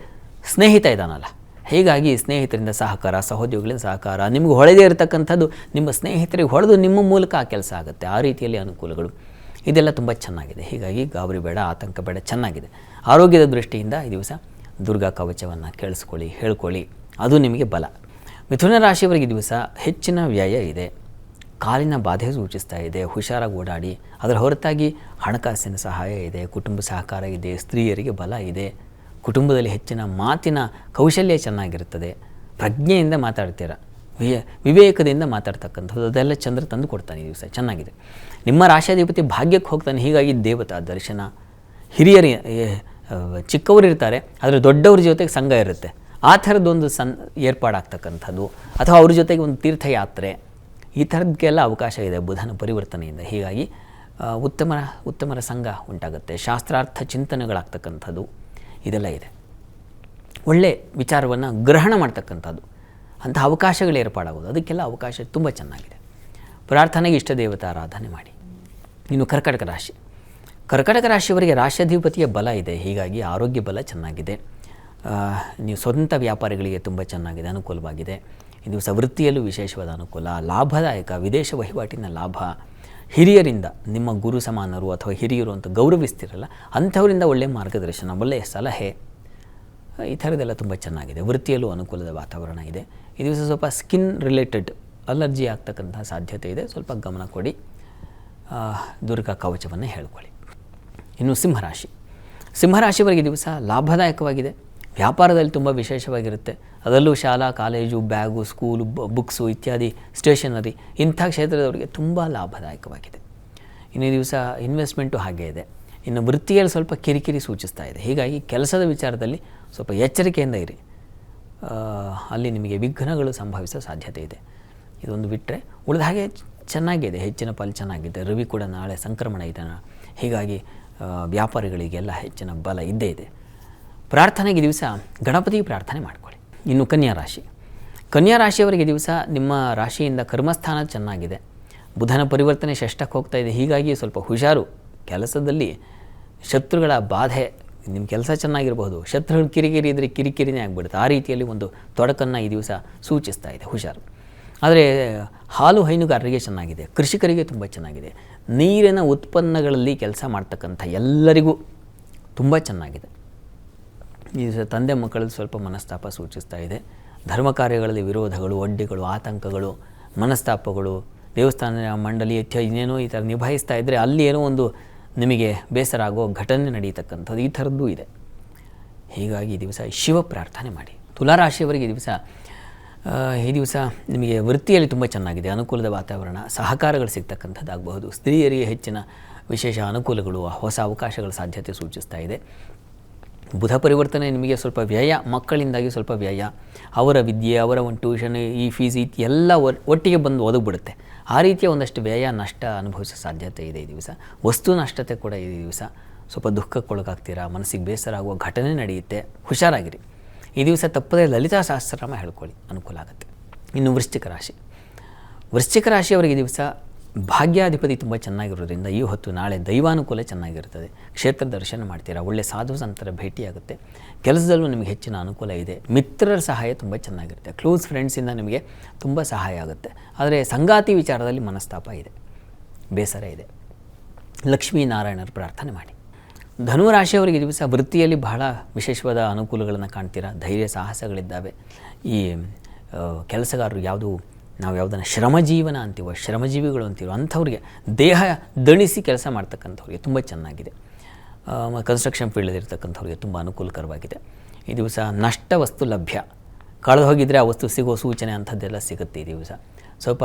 ಸ್ನೇಹಿತ ಇದ್ದಾನಲ್ಲ, ಹೀಗಾಗಿ ಸ್ನೇಹಿತರಿಂದ ಸಹಕಾರ, ಸಹೋದ್ಯೋಗಿಗಳಿಂದ ಸಹಕಾರ, ನಿಮಗೆ ಹೊಳೆದೇ ಇರತಕ್ಕಂಥದ್ದು ನಿಮ್ಮ ಸ್ನೇಹಿತರಿಗೆ ಹೊಡೆದು ನಿಮ್ಮ ಮೂಲಕ ಆ ಕೆಲಸ ಆಗುತ್ತೆ. ಆ ರೀತಿಯಲ್ಲಿ ಅನುಕೂಲಗಳು ಇದೆಲ್ಲ ತುಂಬ ಚೆನ್ನಾಗಿದೆ. ಹೀಗಾಗಿ ಗಾಬರಿ ಬೇಡ, ಆತಂಕ ಬೇಡ, ಚೆನ್ನಾಗಿದೆ. ಆರೋಗ್ಯದ ದೃಷ್ಟಿಯಿಂದ ಈ ದಿವಸ ದುರ್ಗಾ ಕವಚವನ್ನು ಕೇಳಿಸ್ಕೊಳ್ಳಿ, ಹೇಳ್ಕೊಳ್ಳಿ, ಅದು ನಿಮಗೆ ಬಲ. ಮಿಥುನ ರಾಶಿಯವರಿಗೆ ಈ ದಿವಸ ಹೆಚ್ಚಿನ ವ್ಯಯ ಇದೆ, ಕಾಲಿನ ಬಾಧೆ ಸೂಚಿಸ್ತಾ ಇದೆ, ಹುಷಾರಾಗಿ ಓಡಾಡಿ. ಅದರ ಹೊರತಾಗಿ ಹಣಕಾಸಿನ ಸಹಾಯ ಇದೆ, ಕುಟುಂಬ ಸಹಕಾರ ಇದೆ, ಸ್ತ್ರೀಯರಿಗೆ ಬಲ ಇದೆ, ಕುಟುಂಬದಲ್ಲಿ ಹೆಚ್ಚಿನ ಮಾತಿನ ಕೌಶಲ್ಯ ಚೆನ್ನಾಗಿರುತ್ತದೆ, ಪ್ರಜ್ಞೆಯಿಂದ ಮಾತಾಡ್ತೀರ, ವಿವೇಕದಿಂದ ಮಾತಾಡ್ತಕ್ಕಂಥದ್ದು ಅದೆಲ್ಲ ಚಂದ್ರ ತಂದು ಕೊಡ್ತಾನೆ ಈ ದಿವಸ, ಚೆನ್ನಾಗಿದೆ. ನಿಮ್ಮ ರಾಶಾಧಿಪತಿ ಭಾಗ್ಯಕ್ಕೆ ಹೋಗ್ತಾನೆ, ಹೀಗಾಗಿ ದೇವತಾ ದರ್ಶನ, ಹಿರಿಯರು ಚಿಕ್ಕವರು ಇರ್ತಾರೆ, ಆದರೆ ದೊಡ್ಡವ್ರ ಜೊತೆಗೆ ಸಂಘ ಇರುತ್ತೆ, ಆ ಥರದ್ದೊಂದು ಏರ್ಪಾಡಾಗ್ತಕ್ಕಂಥದ್ದು, ಅಥವಾ ಅವ್ರ ಜೊತೆಗೆ ಒಂದು ತೀರ್ಥಯಾತ್ರೆ, ಈ ಥರದ್ದಕ್ಕೆಲ್ಲ ಅವಕಾಶ ಇದೆ ಬುಧನ ಪರಿವರ್ತನೆಯಿಂದ. ಹೀಗಾಗಿ ಉತ್ತಮರ ಸಂಘ ಉಂಟಾಗುತ್ತೆ, ಶಾಸ್ತ್ರಾರ್ಥ ಚಿಂತನೆಗಳಾಗ್ತಕ್ಕಂಥದ್ದು ಇದೆಲ್ಲ ಇದೆ. ಒಳ್ಳೆ ವಿಚಾರವನ್ನು ಗ್ರಹಣ ಮಾಡ್ತಕ್ಕಂಥದ್ದು, ಅಂಥ ಅವಕಾಶಗಳು ಏರ್ಪಾಡಾಗೋದು, ಅದಕ್ಕೆಲ್ಲ ಅವಕಾಶ ತುಂಬ ಚೆನ್ನಾಗಿದೆ. ಪ್ರಾರ್ಥನೆಗೆ ಇಷ್ಟ ದೇವತಾ ಆರಾಧನೆ ಮಾಡಿ. ಇನ್ನು ಕರ್ಕಟಕ ರಾಶಿ. ಕರ್ಕಟಕ ರಾಶಿಯವರಿಗೆ ರಾಶ್ಯಾಧಿಪತಿಯ ಬಲ ಇದೆ, ಹೀಗಾಗಿ ಆರೋಗ್ಯ ಬಲ ಚೆನ್ನಾಗಿದೆ. ನೀವು ಸ್ವಂತ ವ್ಯಾಪಾರಿಗಳಿಗೆ ತುಂಬ ಚೆನ್ನಾಗಿದೆ, ಅನುಕೂಲವಾಗಿದೆ. ಈ ದಿವಸ ವೃತ್ತಿಯಲ್ಲೂ ವಿಶೇಷವಾದ ಅನುಕೂಲ, ಲಾಭದಾಯಕ, ವಿದೇಶ ವಹಿವಾಟಿನ ಲಾಭ, ಹಿರಿಯರಿಂದ, ನಿಮ್ಮ ಗುರು ಸಮಾನರು ಅಥವಾ ಹಿರಿಯರು ಅಂತ ಗೌರವಿಸ್ತಿರಲ್ಲ ಅಂಥವರಿಂದ ಒಳ್ಳೆಯ ಮಾರ್ಗದರ್ಶನ, ಒಳ್ಳೆಯ ಸಲಹೆ, ಈ ಥರದ್ದೆಲ್ಲ ತುಂಬ ಚೆನ್ನಾಗಿದೆ. ವೃತ್ತಿಯಲ್ಲೂ ಅನುಕೂಲದ ವಾತಾವರಣ ಇದೆ. ಈ ದಿವಸ ಸ್ವಲ್ಪ ಸ್ಕಿನ್ ರಿಲೇಟೆಡ್ ಅಲರ್ಜಿ ಆಗ್ತಕ್ಕಂಥ ಸಾಧ್ಯತೆ ಇದೆ, ಸ್ವಲ್ಪ ಗಮನ ಕೊಡಿ. ದುರ್ಗಾ ಕವಚವನ್ನು ಹೇಳ್ಕೊಳ್ಳಿ. ಇನ್ನು ಸಿಂಹರಾಶಿ. ಸಿಂಹರಾಶಿಯವರಿಗೆ ದಿವಸ ಲಾಭದಾಯಕವಾಗಿದೆ, ವ್ಯಾಪಾರದಲ್ಲಿ ತುಂಬ ವಿಶೇಷವಾಗಿರುತ್ತೆ. ಅದರಲ್ಲೂ ಶಾಲಾ, ಕಾಲೇಜು, ಬ್ಯಾಗು, ಸ್ಕೂಲು, ಬುಕ್ಸು ಇತ್ಯಾದಿ, ಸ್ಟೇಷನರಿ, ಇಂಥ ಕ್ಷೇತ್ರದವರಿಗೆ ತುಂಬ ಲಾಭದಾಯಕವಾಗಿದೆ. ಇನ್ನು ಈ ದಿವಸ ಇನ್ವೆಸ್ಟ್ಮೆಂಟು ಹಾಗೇ ಇದೆ. ಇನ್ನು ವೃತ್ತಿಯಲ್ಲಿ ಸ್ವಲ್ಪ ಕಿರಿಕಿರಿ ಸೂಚಿಸ್ತಾ ಇದೆ, ಹೀಗಾಗಿ ಕೆಲಸದ ವಿಚಾರದಲ್ಲಿ ಸ್ವಲ್ಪ ಎಚ್ಚರಿಕೆಯಿಂದ ಇರಿ, ಅಲ್ಲಿ ನಿಮಗೆ ವಿಘ್ನಗಳು ಸಂಭವಿಸೋ ಸಾಧ್ಯತೆ ಇದೆ. ಇದೊಂದು ಬಿಟ್ಟರೆ ಉಳಿದ ಹಾಗೆ ಚೆನ್ನಾಗಿದೆ, ಹೆಚ್ಚಿನ ಪಾಲು ಚೆನ್ನಾಗಿದೆ. ರವಿ ಕೂಡ ನಾಳೆ ಸಂಕ್ರಮಣ ಇದ್ದಾನೆ, ಹೀಗಾಗಿ ವ್ಯಾಪಾರಿಗಳಿಗೆಲ್ಲ ಹೆಚ್ಚಿನ ಬಲ ಇದ್ದೇ ಇದೆ. ಪ್ರಾರ್ಥನೆಗೆ ದಿವಸ ಗಣಪತಿಗೆ ಪ್ರಾರ್ಥನೆ ಮಾಡಿಕೊಳ್ಳಿ. ಇನ್ನು ಕನ್ಯಾ ರಾಶಿ. ಕನ್ಯಾ ರಾಶಿಯವರಿಗೆ ದಿವಸ ನಿಮ್ಮ ರಾಶಿಯಿಂದ ಕರ್ಮಸ್ಥಾನ ಚೆನ್ನಾಗಿದೆ, ಬುಧನ ಪರಿವರ್ತನೆ ಷಷ್ಠಕ್ಕೆ ಹೋಗ್ತಾ ಇದೆ, ಹೀಗಾಗಿ ಸ್ವಲ್ಪ ಹುಷಾರು. ಕೆಲಸದಲ್ಲಿ ಶತ್ರುಗಳ ಬಾಧೆ, ನಿಮ್ಮ ಕೆಲಸ ಚೆನ್ನಾಗಿರ್ಬೋದು, ಶತ್ರುಗಳು ಕಿರಿಕಿರಿ ಇದ್ದರೆ ಕಿರಿಕಿರಿನೇ ಆಗಿಬಿಡುತ್ತೆ, ಆ ರೀತಿಯಲ್ಲಿ ಒಂದು ತೊಡಕನ್ನು ಈ ದಿವಸ ಸೂಚಿಸ್ತಾ ಇದೆ, ಹುಷಾರು. ಆದರೆ ಹಾಲು ಹೈನುಗಾರರಿಗೆ ಚೆನ್ನಾಗಿದೆ, ಕೃಷಿಕರಿಗೆ ತುಂಬ ಚೆನ್ನಾಗಿದೆ, ನೀರಿನ ಉತ್ಪನ್ನಗಳಲ್ಲಿ ಕೆಲಸ ಮಾಡ್ತಕ್ಕಂಥ ಎಲ್ಲರಿಗೂ ತುಂಬ ಚೆನ್ನಾಗಿದೆ. ಈ ದಿವಸ ತಂದೆ ಮಕ್ಕಳಲ್ಲಿ ಸ್ವಲ್ಪ ಮನಸ್ತಾಪ ಸೂಚಿಸ್ತಾ ಇದೆ. ಧರ್ಮ ಕಾರ್ಯಗಳಲ್ಲಿ ವಿರೋಧಗಳು, ಅಡ್ಡಿಗಳು, ಆತಂಕಗಳು, ಮನಸ್ತಾಪಗಳು, ದೇವಸ್ಥಾನ ಮಂಡಳಿ ಇನ್ನೇನೋ ಈ ಥರ ನಿಭಾಯಿಸ್ತಾ ಇದ್ದರೆ ಅಲ್ಲಿ ಏನೋ ಒಂದು ನಿಮಗೆ ಬೇಸರ ಆಗೋ ಘಟನೆ ನಡೀತಕ್ಕಂಥದ್ದು, ಈ ಥರದ್ದೂ ಇದೆ. ಹೀಗಾಗಿ ಈ ದಿವಸ ಶಿವ ಪ್ರಾರ್ಥನೆ ಮಾಡಿ. ತುಲಾರಾಶಿಯವರಿಗೆ ಈ ದಿವಸ ನಿಮಗೆ ವೃತ್ತಿಯಲ್ಲಿ ತುಂಬ ಚೆನ್ನಾಗಿದೆ, ಅನುಕೂಲದ ವಾತಾವರಣ, ಸಹಕಾರಗಳು ಸಿಗ್ತಕ್ಕಂಥದ್ದಾಗಬಹುದು. ಸ್ತ್ರೀಯರಿಗೆ ಹೆಚ್ಚಿನ ವಿಶೇಷ ಅನುಕೂಲಗಳು, ಹೊಸ ಅವಕಾಶಗಳ ಸಾಧ್ಯತೆ ಸೂಚಿಸ್ತಾ ಇದೆ. ಬುಧ ಪರಿವರ್ತನೆ ನಿಮಗೆ ಸ್ವಲ್ಪ ವ್ಯಯ, ಮಕ್ಕಳಿಂದಾಗಿ ಸ್ವಲ್ಪ ವ್ಯಯ, ಅವರ ವಿದ್ಯೆ, ಅವರ ಒಂದು ಟ್ಯೂಷನ್, ಈ ಫೀಸ್ ಎಲ್ಲ ಒಟ್ಟಿಗೆ ಬಂದು ಒದಗಿಬಿಡುತ್ತೆ. ಆ ರೀತಿಯ ಒಂದಷ್ಟು ವ್ಯಯ, ನಷ್ಟ ಅನುಭವಿಸೋ ಸಾಧ್ಯತೆ ಇದೆ ಈ ದಿವಸ. ವಸ್ತು ನಷ್ಟತೆ ಕೂಡ ಈ ದಿವಸ ಸ್ವಲ್ಪ ದುಃಖಕ್ಕೊಳಗಾಗ್ತೀರಾ, ಮನಸ್ಸಿಗೆ ಬೇಸರ ಆಗುವ ಘಟನೆ ನಡೆಯುತ್ತೆ, ಹುಷಾರಾಗಿರಿ. ಈ ದಿವಸ ತಪ್ಪದೇ ಲಲಿತಾ ಸಹಸ್ರನಾಮ ಹೇಳ್ಕೊಳ್ಳಿ, ಅನುಕೂಲ ಆಗುತ್ತೆ. ಇನ್ನು ವೃಶ್ಚಿಕ ರಾಶಿ. ವೃಶ್ಚಿಕ ರಾಶಿಯವರಿಗೆ ಈ ದಿವಸ ಭಾಗ್ಯಾಧಿಪತಿ ತುಂಬ ಚೆನ್ನಾಗಿರೋದ್ರಿಂದ ಈ ಹೊತ್ತು ನಾಳೆ ದೈವಾನುಕೂಲ ಚೆನ್ನಾಗಿರ್ತದೆ, ಕ್ಷೇತ್ರ ದರ್ಶನ ಮಾಡ್ತೀರಾ, ಒಳ್ಳೆ ಸಾಧು ಸಂತರ ಭೇಟಿಯಾಗುತ್ತೆ, ಕೆಲಸದಲ್ಲೂ ನಿಮಗೆ ಹೆಚ್ಚಿನ ಅನುಕೂಲ ಇದೆ, ಮಿತ್ರರ ಸಹಾಯ ತುಂಬ ಚೆನ್ನಾಗಿರುತ್ತೆ, ಕ್ಲೋಸ್ ಫ್ರೆಂಡ್ಸಿಂದ ನಿಮಗೆ ತುಂಬ ಸಹಾಯ ಆಗುತ್ತೆ. ಆದರೆ ಸಂಗಾತಿ ವಿಚಾರದಲ್ಲಿ ಮನಸ್ತಾಪ ಇದೆ, ಬೇಸರ ಇದೆ. ಲಕ್ಷ್ಮೀನಾರಾಯಣರ ಪ್ರಾರ್ಥನೆ ಮಾಡಿ. ಧನುರಾಶಿಯವರಿಗೆ ದಿವಸ ವೃತ್ತಿಯಲ್ಲಿ ಬಹಳ ವಿಶೇಷವಾದ ಅನುಕೂಲಗಳನ್ನು ಕಾಣ್ತೀರಾ, ಧೈರ್ಯ ಸಾಹಸಗಳಿದ್ದಾವೆ. ಈ ಕೆಲಸಗಾರರು ನಾವು ಯಾವುದನ್ನು ಶ್ರಮಜೀವನ ಅಂತೀವೋ, ಶ್ರಮಜೀವಿಗಳು ಅಂತೀವೋ ಅಂಥವ್ರಿಗೆ, ದೇಹ ದಣಿಸಿ ಕೆಲಸ ಮಾಡ್ತಕ್ಕಂಥವ್ರಿಗೆ ತುಂಬ ಚೆನ್ನಾಗಿದೆ. ಕನ್ಸ್ಟ್ರಕ್ಷನ್ ಫೀಲ್ಡಲ್ಲಿರ್ತಕ್ಕಂಥವ್ರಿಗೆ ತುಂಬ ಅನುಕೂಲಕರವಾಗಿದೆ. ಈ ದಿವಸ ನಷ್ಟ ವಸ್ತು ಲಭ್ಯ, ಕಳೆದು ಹೋಗಿದರೆ ಆ ವಸ್ತು ಸಿಗೋ ಸೂಚನೆ ಅಂಥದ್ದೆಲ್ಲ ಸಿಗುತ್ತೆ. ಈ ದಿವಸ ಸ್ವಲ್ಪ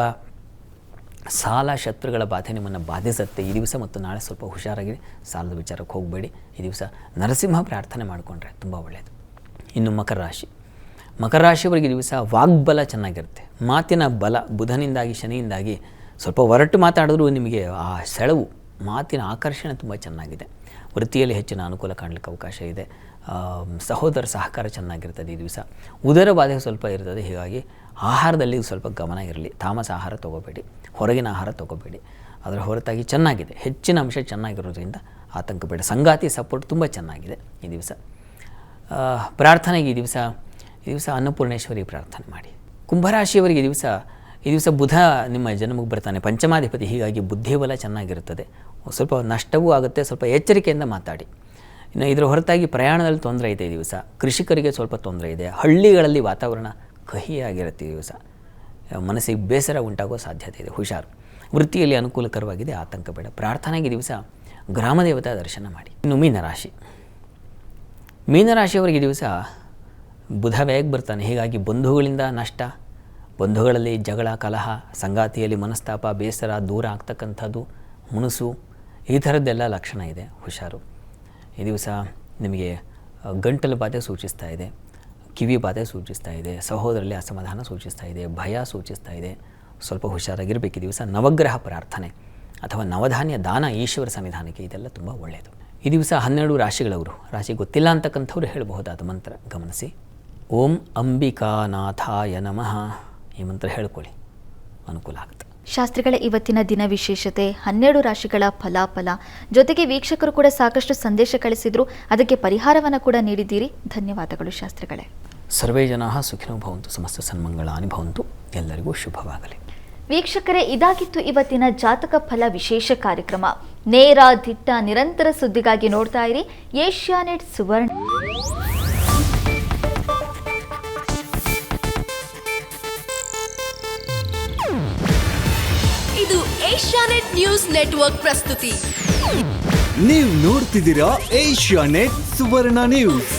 ಸಾಲ, ಶತ್ರುಗಳ ಬಾಧೆ ನಿಮ್ಮನ್ನು ಬಾಧಿಸುತ್ತೆ. ಈ ದಿವಸ ಮತ್ತು ನಾಳೆ ಸ್ವಲ್ಪ ಹುಷಾರಾಗಿರಿ, ಸಾಲದ ವಿಚಾರಕ್ಕೆ ಹೋಗಬೇಡಿ. ಈ ದಿವಸ ನರಸಿಂಹ ಪ್ರಾರ್ಥನೆ ಮಾಡಿಕೊಂಡ್ರೆ ತುಂಬ ಒಳ್ಳೆಯದು. ಇನ್ನು ಮಕರ ರಾಶಿ. ಮಕರ ರಾಶಿಯವರಿಗೆ ದಿವಸ ವಾಗ್ಬಲ ಚೆನ್ನಾಗಿರುತ್ತೆ, ಮಾತಿನ ಬಲ ಬುಧನಿಂದಾಗಿ ಶನಿಯಿಂದಾಗಿ ಸ್ವಲ್ಪ ಹೊರಟು ಮಾತಾಡಿದ್ರೂ ನಿಮಗೆ ಆ ಸೆಳವು, ಮಾತಿನ ಆಕರ್ಷಣೆ ತುಂಬ ಚೆನ್ನಾಗಿದೆ. ವೃತ್ತಿಯಲ್ಲಿ ಹೆಚ್ಚಿನ ಅನುಕೂಲ ಕಾಣಲಿಕ್ಕೆ ಅವಕಾಶ ಇದೆ. ಸಹೋದರ ಸಹಕಾರ ಚೆನ್ನಾಗಿರ್ತದೆ ಈ ದಿವಸ. ಉದರ ಬಾಧೆ ಸ್ವಲ್ಪ ಇರ್ತದೆ, ಹೀಗಾಗಿ ಆಹಾರದಲ್ಲಿ ಸ್ವಲ್ಪ ಗಮನ ಇರಲಿ. ತಾಮಸ ಆಹಾರ ತೊಗೋಬೇಡಿ, ಹೊರಗಿನ ಆಹಾರ ತೊಗೋಬೇಡಿ. ಅದರ ಹೊರತಾಗಿ ಚೆನ್ನಾಗಿದೆ, ಹೆಚ್ಚಿನ ಅಂಶ ಚೆನ್ನಾಗಿರೋದ್ರಿಂದ ಆತಂಕ ಬೇಡ. ಸಂಗಾತಿ ಸಪೋರ್ಟ್ ತುಂಬ ಚೆನ್ನಾಗಿದೆ ಈ ದಿವಸ. ಪ್ರಾರ್ಥನೆಗೆ ಈ ದಿವಸ ಅನ್ನಪೂರ್ಣೇಶ್ವರಿ ಪ್ರಾರ್ಥನೆ ಮಾಡಿ. ಕುಂಭರಾಶಿಯವರಿಗೆ ಈ ದಿವಸ ಬುಧ ನಿಮ್ಮ ಜನ್ಮಕ್ಕೆ ಬರ್ತಾನೆ, ಪಂಚಮಾಧಿಪತಿ, ಹೀಗಾಗಿ ಬುದ್ಧಿಬಲ ಚೆನ್ನಾಗಿರುತ್ತದೆ. ಸ್ವಲ್ಪ ನಷ್ಟವೂ ಆಗುತ್ತೆ, ಸ್ವಲ್ಪ ಎಚ್ಚರಿಕೆಯಿಂದ ಮಾತಾಡಿ. ಇನ್ನು ಇದರ ಹೊರತಾಗಿ ಪ್ರಯಾಣದಲ್ಲಿ ತೊಂದರೆ ಇದೆ ಈ ದಿವಸ. ಕೃಷಿಕರಿಗೆ ಸ್ವಲ್ಪ ತೊಂದರೆ ಇದೆ. ಹಳ್ಳಿಗಳಲ್ಲಿ ವಾತಾವರಣ ಕಹಿಯಾಗಿರುತ್ತೆ ಈ ದಿವಸ. ಮನಸ್ಸಿಗೆ ಬೇಸರ ಉಂಟಾಗುವ ಸಾಧ್ಯತೆ ಇದೆ, ಹುಷಾರು. ವೃತ್ತಿಯಲ್ಲಿ ಅನುಕೂಲಕರವಾಗಿದೆ, ಆತಂಕ ಬೇಡ. ಪ್ರಾರ್ಥನೆಗೆ ದಿವಸ ಗ್ರಾಮದೇವತಾ ದರ್ಶನ ಮಾಡಿ. ಇನ್ನು ಮೀನರಾಶಿಯವರಿಗೆ ದಿವಸ ಬುಧ ವ್ಯಯಕ್ಕೆ ಬರ್ತಾನೆ, ಹೀಗಾಗಿ ಬಂಧುಗಳಿಂದ ನಷ್ಟ, ಬಂಧುಗಳಲ್ಲಿ ಜಗಳ, ಕಲಹ, ಸಂಗಾತಿಯಲ್ಲಿ ಮನಸ್ತಾಪ, ಬೇಸರ, ದೂರ ಆಗ್ತಕ್ಕಂಥದ್ದು, ಮುನುಸು, ಈ ಥರದ್ದೆಲ್ಲ ಲಕ್ಷಣ ಇದೆ, ಹುಷಾರು. ಈ ದಿವಸ ನಿಮಗೆ ಗಂಟಲು ಬಾಧೆ ಸೂಚಿಸ್ತಾ ಇದೆ, ಕಿವಿ ಬಾಧೆ ಸೂಚಿಸ್ತಾ ಇದೆ, ಸಹೋದರಲ್ಲಿ ಅಸಮಾಧಾನ ಸೂಚಿಸ್ತಾ ಇದೆ, ಭಯ ಸೂಚಿಸ್ತಾ ಇದೆ. ಸ್ವಲ್ಪ ಹುಷಾರಾಗಿರಬೇಕು ಈ ದಿವಸ. ನವಗ್ರಹ ಪ್ರಾರ್ಥನೆ ಅಥವಾ ನವಧಾನ್ಯ ದಾನ ಈಶ್ವರ ಸನ್ನಿಧಾನಕ್ಕೆ, ಇದೆಲ್ಲ ತುಂಬ ಒಳ್ಳೆಯದು. ಈ ದಿವಸ 12 ರಾಶಿಗಳವರು, ರಾಶಿ ಗೊತ್ತಿಲ್ಲ ಅಂತಕ್ಕಂಥವ್ರು ಹೇಳಬಹುದಾದ ಮಂತ್ರ ಗಮನಿಸಿ. ಓಂ ಅಂಬಿಕಾನಾಥಾಯ ನಮಃ, ಈ ಮಂತ್ರ ಹೇಳ್ಕೊಳ್ಳಿ, ಅನುಕೂಲ ಆಗುತ್ತೆ. ಶಾಸ್ತ್ರಿಗಳ ಇವತ್ತಿನ ದಿನ ವಿಶೇಷತೆ, 12 ರಾಶಿಗಳ ಫಲಾಫಲ ಜೊತೆಗೆ ವೀಕ್ಷಕರು ಕೂಡ ಸಾಕಷ್ಟು ಸಂದೇಶ ಕಳಿಸಿದ್ರು, ಅದಕ್ಕೆ ಪರಿಹಾರವನ್ನು ಕೂಡ ನೀಡಿದ್ದೀರಿ. ಧನ್ಯವಾದಗಳು ಶಾಸ್ತ್ರಿಗಳೇ. ಸರ್ವೇ ಜನಾಃ ಸುಖಿನೋ ಭವಂತು, ಸಮಸ್ತ ಸನ್ಮಂಗಳಾನಿ ಭವಂತು. ಎಲ್ಲರಿಗೂ ಶುಭವಾಗಲಿ. ವೀಕ್ಷಕರೇ, ಇದಾಗಿತ್ತು ಇವತ್ತಿನ ಜಾತಕ ಫಲ ವಿಶೇಷ ಕಾರ್ಯಕ್ರಮ. ನೇರ, ದಿಟ್ಟ, ನಿರಂತರ ಸುದ್ದಿಗಾಗಿ ನೋಡ್ತಾ ಇರಿ ಏಷ್ಯಾನೆಟ್ ಸುವರ್ಣ. ಇದು ಏಷ್ಯಾನೆಟ್ ನ್ಯೂಸ್ ನೆಟ್ವರ್ಕ್ ಪ್ರಸ್ತುತಿ. ನೀವು ನೋಡ್ತಿದ್ದೀರಾ ಏಷ್ಯಾನೆಟ್ ಸುವರ್ಣ ನ್ಯೂಸ್.